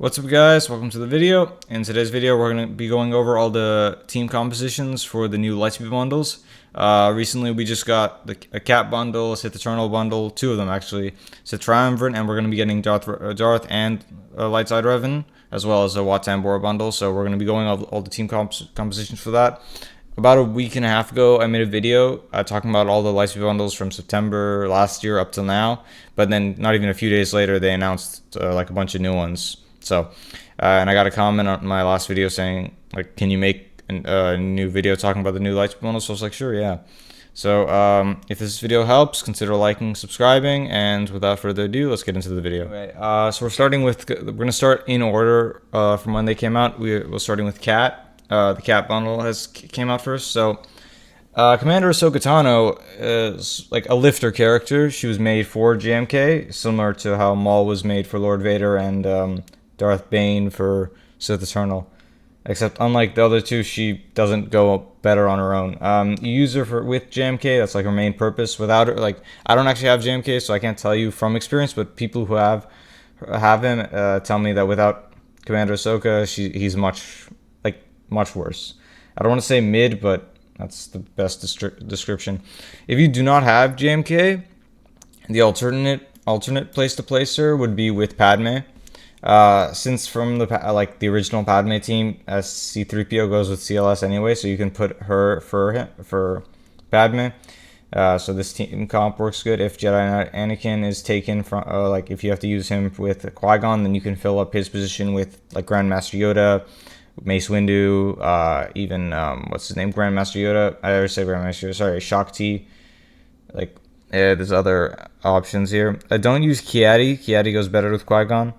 What's up guys, welcome to the video. In today's video we're going to be going over all the team compositions for the new Lightspeed bundles. Recently we just got a Cat bundle, a Sith Eternal bundle, two of them actually, Sith Triumvirate, and we're going to be getting Darth and Lightside Revan, as well as a Wat Tambor bundle, so we're going to be going over all the team compositions for that. About a week and a half ago, I made a video talking about all the Lightspeed bundles from September last year up till now, but then not even a few days later they announced like a bunch of new ones. So, and I got a comment on my last video saying, like, can you make a new video talking about the new Lightspeed bundles? So I was like, sure, yeah. So, if this video helps, consider liking, subscribing, and without further ado, let's get into the video. Okay, so we're going to start in order from when they came out. We're starting with Cat. The Cat bundle came out first. So, Commander Ahsoka Tano is like a lifter character. She was made for JMK, similar to how Maul was made for Lord Vader and Darth Bane for Sith Eternal. Except unlike the other two, she doesn't go better on her own. You use her with JMK, that's like her main purpose. Without her, like, I don't actually have JMK, so I can't tell you from experience, but people who have him tell me that without Commander Ahsoka, he's much worse. I don't want to say mid, but that's the best description. If you do not have JMK, the alternate place to place her would be with Padme. Since from the original Padme team, C-3PO goes with CLS anyway, so you can put her for Padme. So this team comp works good. If Jedi Knight Anakin is taken from, if you have to use him with Qui-Gon, then you can fill up his position with like Grandmaster Yoda, Mace Windu, even what's his name, Grandmaster Yoda. I always say Grandmaster Yoda. Sorry, Shakti. There's other options here. Don't use Ki-Adi. Ki-Adi goes better with Qui-Gon.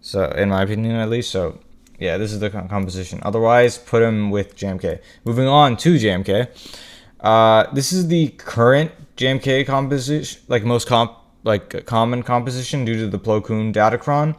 So, in my opinion, at least. So, yeah, this is the composition. Otherwise, put him with JMK. Moving on to JMK. This is the current JMK composition, most common composition due to the Plo Koon Datacron.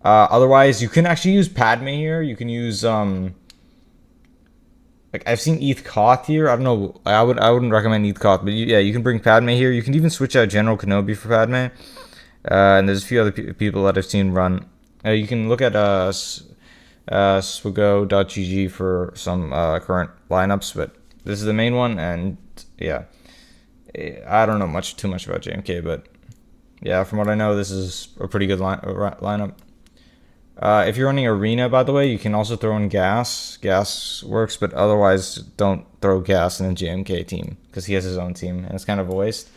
Otherwise, you can actually use Padme here. You can use I've seen Eth Koth here. I don't know. I wouldn't recommend Eth Koth, but yeah, you can bring Padme here. You can even switch out General Kenobi for Padme. And there's a few other people that I've seen run. You can look at swigo.gg for some current lineups, but this is the main one, and yeah, I don't know too much about JMK, but yeah, from what I know, this is a pretty good lineup. If you're running Arena, by the way, you can also throw in Gas. Gas works, but otherwise, don't throw Gas in a JMK team, because he has his own team, and it's kind of a waste.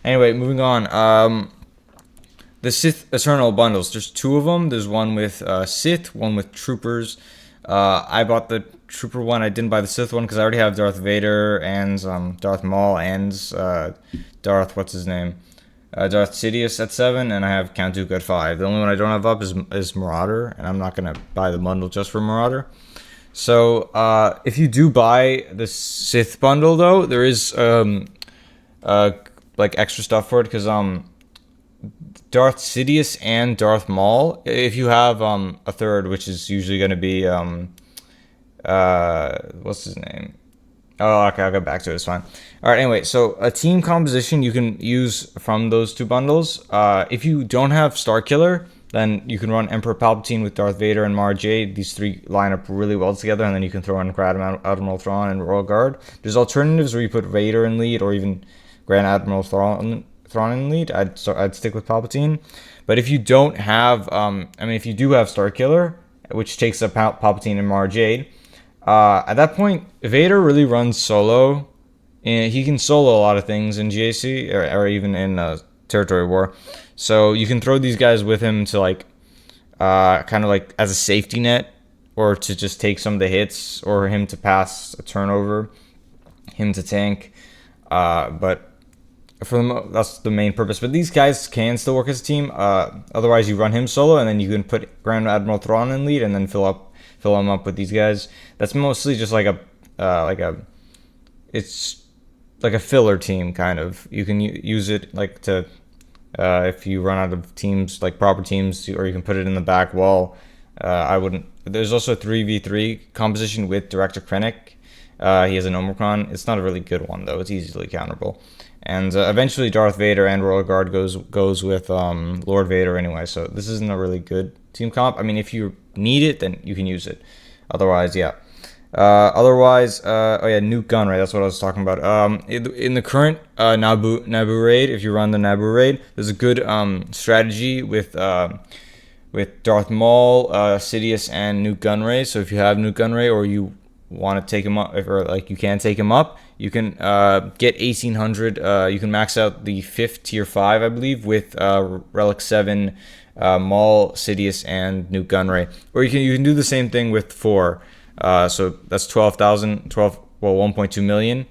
Anyway, moving on. The Sith Eternal bundles, there's two of them. There's one with Sith, one with Troopers. I bought the Trooper one. I didn't buy the Sith one because I already have Darth Vader and Darth Maul and Darth Sidious at 7, and I have Count Dooku at 5. The only one I don't have up is Marauder, and I'm not going to buy the bundle just for Marauder. So if you do buy the Sith bundle, though, there is extra stuff for it, because Darth Sidious and Darth Maul, if you have a third, which is usually going to be what's his name? Oh, okay, I'll get back to it. It's fine. All right. Anyway, so a team composition you can use from those two bundles. If you don't have Starkiller, then you can run Emperor Palpatine with Darth Vader and Mara Jade. These three line up really well together, and then you can throw in Grand Admiral Thrawn and Royal Guard. There's alternatives where you put Vader in lead, or even Grand Admiral Thrawn in lead. I'd stick with Palpatine. But if you don't have, if you do have Starkiller, which takes up Palpatine and Mara Jade, at that point, Vader really runs solo. And he can solo a lot of things in GAC, or even in Territory War. So you can throw these guys with him to kind of as a safety net, or to just take some of the hits, or him to pass a turnover, him to tank. But that's the main purpose. But these guys can still work as a team. Otherwise, you run him solo, and then you can put Grand Admiral Thrawn in lead, and then fill him up with these guys. That's mostly just it's like a filler team, kind of. You can use it to if you run out of teams, proper teams, or you can put it in the back wall. I wouldn't. There's also a 3v3 composition with Director Krennic. He has an Omicron. It's not a really good one, though. It's easily counterable. And eventually Darth Vader and Royal Guard goes with Lord Vader anyway, so this isn't a really good team comp. I mean, if you need it, then you can use it. Otherwise, yeah. Oh yeah, nuke gun raid. That's what I was talking about. In the current Naboo raid, if you run the Naboo raid, there's a good strategy with Darth Maul, Sidious, and nuke gun raid. So if you have nuke gun raid, or you want to take him up, or like you can take him up, you can get 1800. You can max out the 5th tier 5, I believe, with Relic 7, Maul, Sidious, and nuke gun raid. Or you can do the same thing with 4. So that's 1.2 million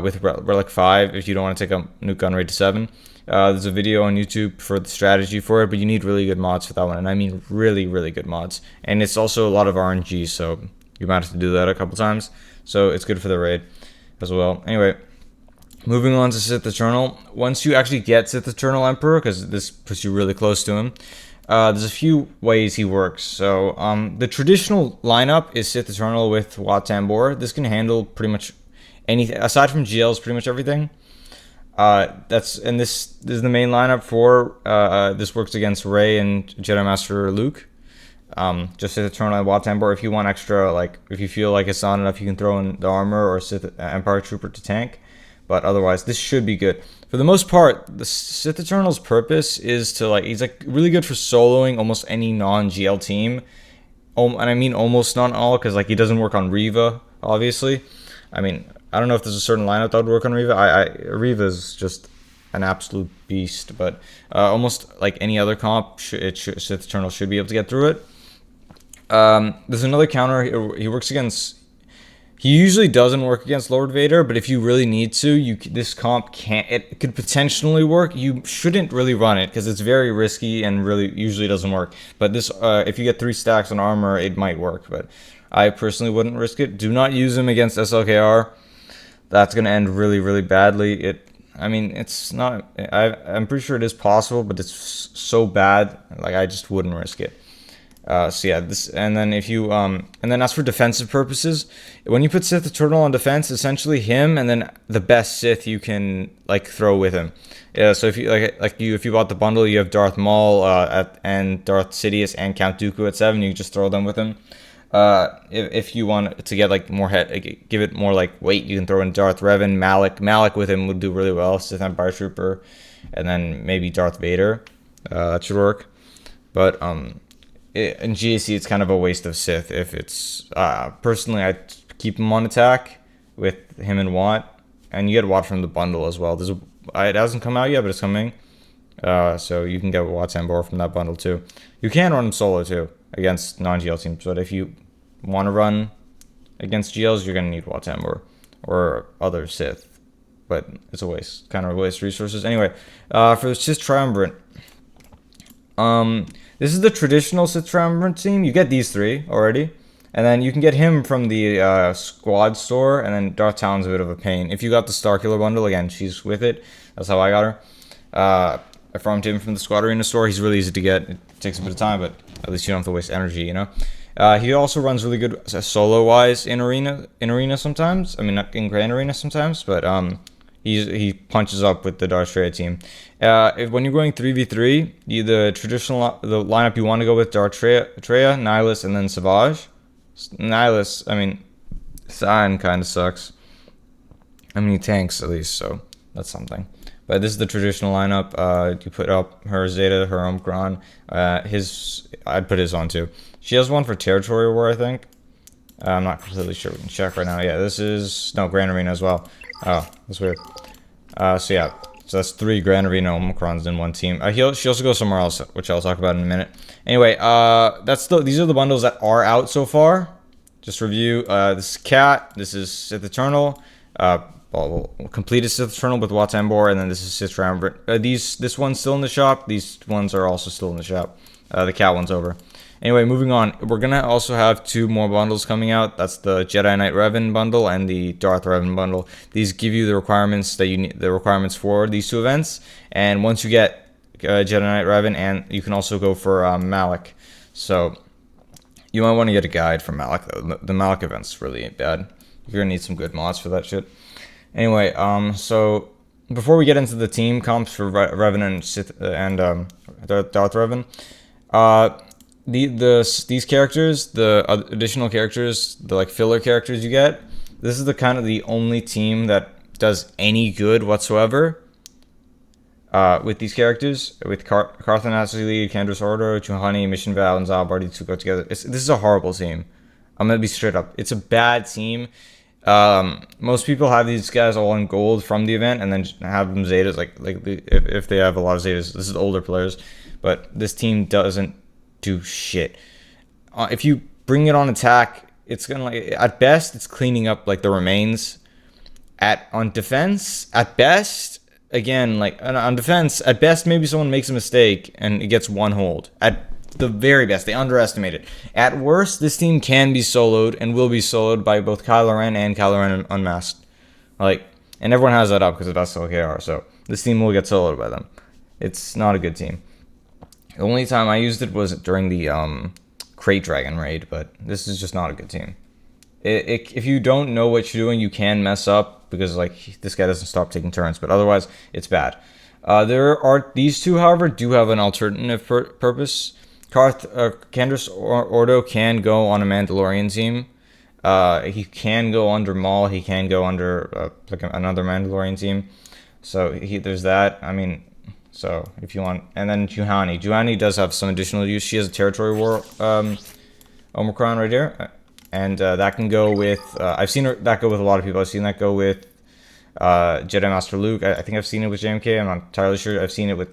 with Relic 5 if you don't want to take a nuke gun raid to 7. There's a video on YouTube for the strategy for it, but you need really good mods for that one, and I mean really, really good mods. And it's also a lot of RNG, so you might have to do that a couple times. So it's good for the raid as well. Anyway, moving on to Sith Eternal. Once you actually get Sith Eternal Emperor, because this puts you really close to him, there's a few ways he works. So the traditional lineup is Sith Eternal with Wat Tambor. This can handle pretty much anything aside from GLs, pretty much everything. This is the main lineup for this works against Rey and Jedi Master Luke. Just Sith Eternal and Wat Tambor. If you want extra, like if you feel like it's not enough, you can throw in the armor or Sith Empire Trooper to tank. But otherwise, this should be good. For the most part, the Sith Eternal's purpose is to he's like really good for soloing almost any non-GL team. And I mean almost not all, because like he doesn't work on Reva, obviously. I mean, I don't know if there's a certain lineup that would work on Reva. Reva is just an absolute beast, but almost like any other comp, Sith Eternal should be able to get through it. There's another counter. He works against. He usually doesn't work against Lord Vader, but if you really need to, this comp it could potentially work. You shouldn't really run it because it's very risky and really usually doesn't work. But this, if you get 3 stacks on armor, it might work. But I personally wouldn't risk it. Do not use him against SLKR. That's gonna end really, really badly. I mean, it's not. I'm pretty sure it is possible, but it's so bad. Like I just wouldn't risk it. So yeah, and then as for defensive purposes, when you put Sith Eternal on defense, essentially him and then the best Sith you can like throw with him. Yeah, so if you bought the bundle, you have Darth Maul and Darth Sidious and Count Dooku at 7. You can just throw them with him. If you want to get like more give it more like weight, you can throw in Darth Revan, Malik with him would do really well. Sith Empire Trooper, and then maybe Darth Vader. That should work, but in GAC, it's kind of a waste of Sith. If it's personally, I keep him on attack with him and Wat, and you get Wat from the bundle as well. It hasn't come out yet, but it's coming. So you can get Wat Tambor from that bundle too. You can run him solo too against non-GL teams, but if you want to run against GLs, you're gonna need Wat Tambor or other Sith. But it's a waste, kind of a waste of resources. Anyway, for the Sith Triumvirate. This is the traditional Sith Triumvirate team. You get these 3 already. And then you can get him from the squad store. And then Darth Talon's a bit of a pain. If you got the Starkiller bundle, again, she's with it. That's how I got her. I farmed him from the Squad Arena store. He's really easy to get. It takes a bit of time, but at least you don't have to waste energy, you know? He also runs really good solo-wise in arena sometimes. I mean, not in Grand Arena sometimes, but he punches up with the Darth Traya team. When you're going 3v3, the lineup you want to go with Darth Traya, Nihilus, and then Savage. Nihilus, I mean, Sign kind of sucks. I mean, he tanks at least, so that's something. But this is the traditional lineup. You put up her Zeta, her Omicron. I'd put his on too. She has one for Territory War, I think. I'm not completely sure. We can check right now. Yeah, this is Grand Arena as well. Oh, that's weird. So yeah, so that's 3 Grand Arena Omicrons in one team. She also goes somewhere else, which I'll talk about in a minute. Anyway, these are the bundles that are out so far. Just review. This is Cat. This is Sith Eternal. We'll completed Sith Eternal with Wat Tambor, and then this is Sith Triumvirate. This one's still in the shop. These ones are also still in the shop. The Cat one's over. Anyway, moving on. We're gonna also have 2 more bundles coming out. That's the Jedi Knight Revan bundle and the Darth Revan bundle. These give you the requirements that you need, the requirements for these 2 events. And once you get Jedi Knight Revan, and you can also go for Malik. So you might want to get a guide for Malik. The Malik event's really bad. You're gonna need some good mods for that shit. Anyway, so before we get into the team comps for Revan and Sith and Darth Revan, These characters, the additional characters, the like filler characters you get. This is the kind of the only team that does any good whatsoever. With these characters, with Carthan Ashley, Candace Ordo, Chuhani, Mission Val, and Zalbardi to go together. This is a horrible team. I'm gonna be straight up. It's a bad team. Most people have these guys all in gold from the event, and then have them Zetas. If they have a lot of Zetas, this is older players, but this team doesn't do shit. If you bring it on attack, it's gonna at best it's cleaning up like the remains. On defense, at best. Again, like on defense, at best, maybe someone makes a mistake and it gets one hold. At the very best, they underestimate it. At worst, this team can be soloed and will be soloed by both Kylo Ren and Kylo Ren Unmasked. And everyone has that up because that's OKR. So this team will get soloed by them. It's not a good team. The only time I used it was during the Crate Dragon raid, but this is just not a good team. If you don't know what you're doing, you can mess up because this guy doesn't stop taking turns, but otherwise it's bad. These two, however, do have an alternative purpose. Candace Ordo can go on a Mandalorian team. He can go under Maul. He can go under another Mandalorian team. So there's that. I mean, so if you want, and then Juhani does have some additional use. She has a territory war Omicron right here. And that can go with, I've seen that go with a lot of people. I've seen that go with Jedi Master Luke. I think I've seen it with JMK. I'm not entirely sure. I've seen it with,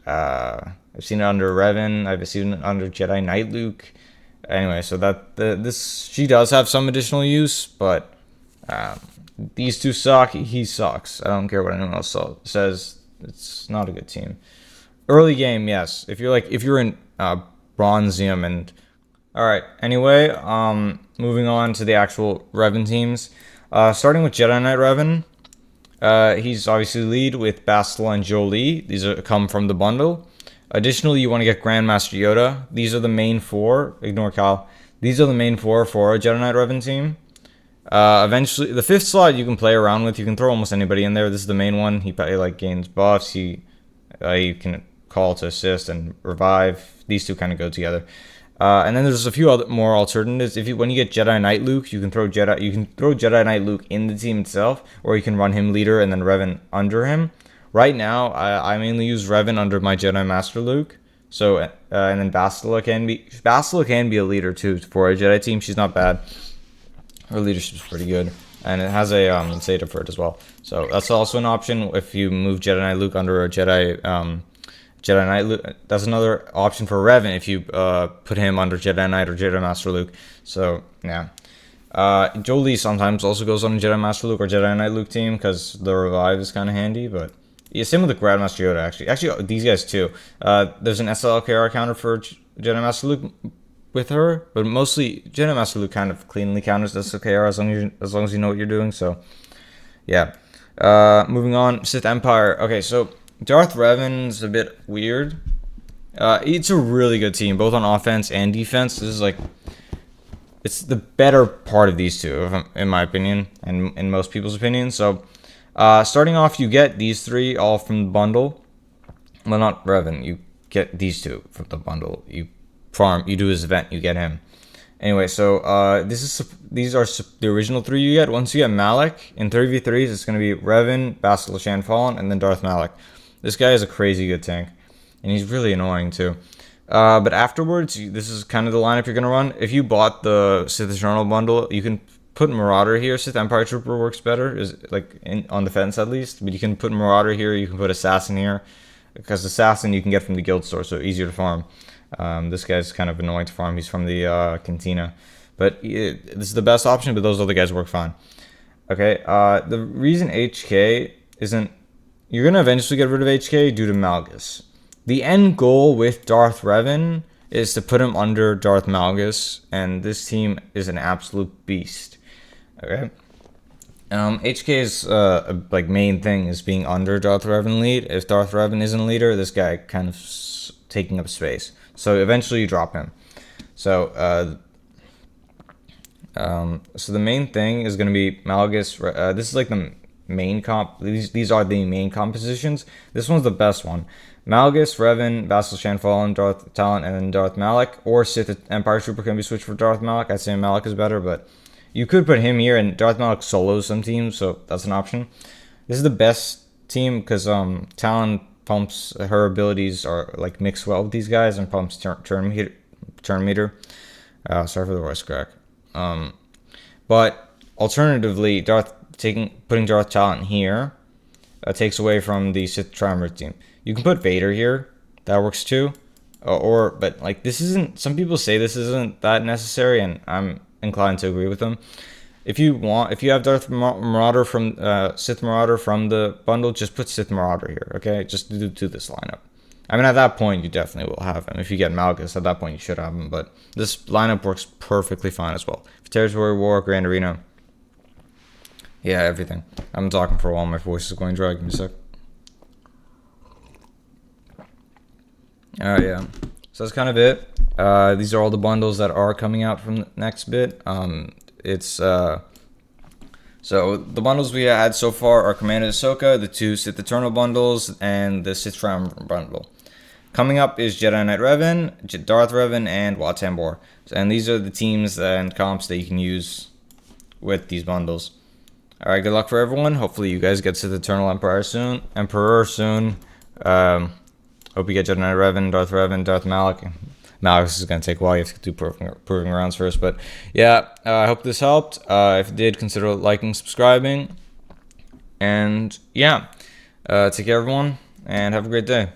I've seen it under Revan. I've seen it under Jedi Knight Luke. Anyway, so she does have some additional use, but these two suck. He sucks. I don't care what anyone else says. It's not a good team. Early game, yes. If you're in Bronzium and all right. Anyway, moving on to the actual Revan teams. Starting with Jedi Knight Revan. He's obviously lead with Bastila and Jolie. These come from the bundle. Additionally, you want to get Grandmaster Yoda. These are the main four. Ignore Kyle. These are the main four for a Jedi Knight Revan team. Eventually, the fifth slot you can play around with. You can throw almost anybody in there. This is the main one. He gains buffs. He can call to assist and revive. These two kind of go together. And then there's a few other more alternatives. When you get Jedi Knight Luke, you can throw Jedi Knight Luke in the team itself, or you can run him leader and then Revan under him. Right now, I mainly use Revan under my Jedi Master Luke. So and then Bastila can be a leader too for a Jedi team. She's not bad. Her leadership's pretty good, and it has a Zeta for it as well. So that's also an option if you move Jedi Knight Luke under a Jedi Knight Luke. That's another option for Revan if you put him under Jedi Knight or Jedi Master Luke. So yeah, Jolie sometimes also goes on a Jedi Master Luke or Jedi Knight Luke team because the revive is kind of handy. But yeah, same with the Grandmaster Yoda actually these guys too. There's an SLKR counter for Jedi Master Luke with her, but mostly Jedi Master Luke kind of cleanly counters SLKR as long as you know what you're doing. So yeah, moving on, Sith Empire. Okay, so Darth Revan's a bit weird. It's a really good team, both on offense and defense. This is it's the better part of these two, in my opinion, and in most people's opinion. So, starting off, you get these three all from the bundle. Well, not Revan. You get these two from the bundle. You do his event, you get him. Anyway, so these are the original three you get. Once you get Malak in 3v3s, it's going to be Revan, Bastila Shan Fallen, and then Darth Malak. This guy is a crazy good tank, and he's really annoying too. But afterwards, this is kind of the lineup you're going to run. If you bought the Sith Eternal bundle, you can put Marauder here. Sith Empire Trooper works better, on defense at least. But you can put Marauder here, you can put Assassin here, because Assassin you can get from the guild store, so easier to farm. This guy's kind of annoying to farm. He's from the Cantina. But this is the best option, but those other guys work fine. Okay, the reason HK isn't... You're going to eventually get rid of HK due to Malgus. The end goal with Darth Revan is to put him under Darth Malgus, and this team is an absolute beast. Okay? HK's main thing is being under Darth Revan lead. If Darth Revan isn't leader, this guy kind of taking up space. So eventually you drop him. So so the main thing is going to be Malgus. This is the main comp. These are the main compositions. This one's the best one. Malgus, Revan, Vassal Shanfallen, Darth Talon, and then Darth Malak. Or Sith Empire Trooper can be switched for Darth Malak. I'd say Malak is better, but you could put him here, and Darth Malak solos some teams, so that's an option. This is the best team because Talon pumps, her abilities are like mixed well with these guys, and pumps turn meter. Sorry for the voice crack. But alternatively, putting Darth Talon here takes away from the Sith Triumvirate team. You can put Vader here, that works too. But like this isn't. Some people say this isn't that necessary, and I'm inclined to agree with them. If you have Darth Marauder from Sith Marauder from the bundle, just put Sith Marauder here, okay? Just do this lineup. I mean, at that point, you definitely will have him. If you get Malgus, at that point, you should have him. But this lineup works perfectly fine as well. For Territory War, Grand Arena, yeah, everything. I'm talking for a while. My voice is going dry. Give me a sec. Alright, yeah. So that's kind of it. These are all the bundles that are coming out from the next bit. So the bundles we had so far are Commander Ahsoka, the 2 Sith Eternal bundles, and the Sith Triumvirate bundle. Coming up is Jedi Knight Revan, Darth Revan, and Wat Tambor. And these are the teams and comps that you can use with these bundles. Alright, good luck for everyone. Hopefully you guys get Sith Eternal Emperor soon. Hope you get Jedi Knight Revan, Darth Malak. Malgus is going to take a while. You have to do proving rounds first. But yeah, I hope this helped. If it did, consider liking, subscribing. And yeah, take care, everyone, and have a great day.